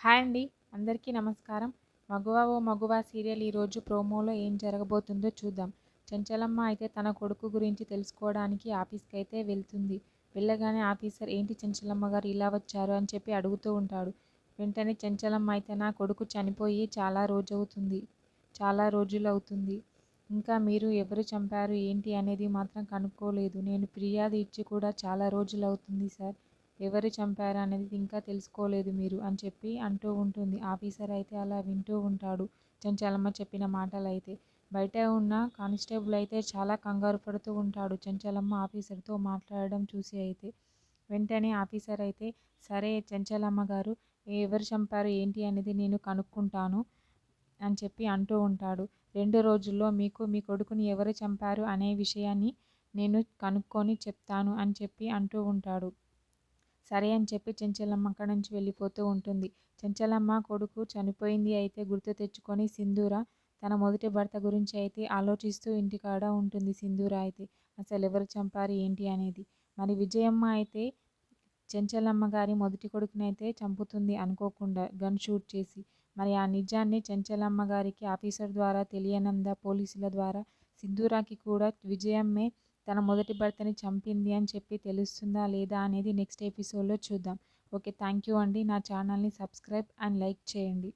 Hi అండి. అందరికీ నమస్కారం. 'మగువ ఓ మగువ' సీరియల్ ఈరోజు ప్రోమోలో ఏం జరగబోతుందో చూద్దాం. చెంచలమ్మ అయితే తన కొడుకు గురించి తెలుసుకోవడానికి ఆఫీస్‌కైతే వెళ్తుంది. వెళ్ళగానే ఆఫీసర్ ఏంటి చెంచలమ్మ గారు ఇలా వచ్చారు అని చెప్పి అడుగుతూ ఉంటాడు. వెంటనే చెంచలమ్మ అయితే నా కొడుకు చనిపోయి చాలా రోజులవుతుంది. ఇంకా మీరు ఎవరు చంపారు ఏంటి అనేది మాత్రం కనుక్కోలేదు. నేను ఫిర్యాదు ఇచ్చి కూడా చాలా రోజులవుతుంది సార్. ఎవరు చంపారు అనేది ఇంకా తెలుసుకోలేదు మీరు అని చెప్పి అంటూ ఉంటుంది. ఆఫీసర్ అయితే అలా వింటూ ఉంటాడు చెంచలమ్మ చెప్పిన మాటలైతే. బయట ఉన్న కానిస్టేబుల్ అయితే చాలా కంగారు పడుతూ ఉంటాడు చెంచలమ్మ ఆఫీసర్తో మాట్లాడడం చూసి అయితే. వెంటనే ఆఫీసర్ అయితే సరే చెంచలమ్మ గారు ఎవరు చంపారు ఏంటి అనేది నేను కనుక్కుంటాను అని చెప్పి అంటూ ఉంటాడు. 2 రోజుల్లో మీకు మీ కొడుకుని ఎవరు చంపారు అనే విషయాన్ని నేను కనుక్కొని చెప్తాను అని చెప్పి అంటూ ఉంటాడు. సరే అని చెప్పి చెంచలమ్మ అక్కడి నుంచి వెళ్ళిపోతూ ఉంటుంది. చెంచలమ్మ కొడుకు చనిపోయింది అయితే గుర్తు తెచ్చుకొని సింధూర తన మొదటి భర్త గురించి అయితే ఆలోచిస్తూ ఇంటికాడ ఉంటుంది సింధూర అయితే. అసలు ఎవరు చంపారు ఏంటి అనేది. మరి విజయమ్మ అయితే చెంచలమ్మ గారి మొదటి కొడుకునైతే చంపుతుంది అనుకోకుండా గన్ షూట్ చేసి. మరి ఆ నిజాన్ని చెంచలమ్మ గారికి ఆఫీసర్ ద్వారా తెలియనందా పోలీసుల ద్వారా సింధూరాకి కూడా విజయమ్మే తన మొదటి భర్తని చంపింది అని చెప్పి తెలుస్తుందా లేదా అనేది నెక్స్ట్ ఎపిసోడ్లో చూద్దాం. ఓకే, థ్యాంక్ యూ అండి. నా ఛానల్ని సబ్స్క్రైబ్ అండ్ లైక్ చేయండి.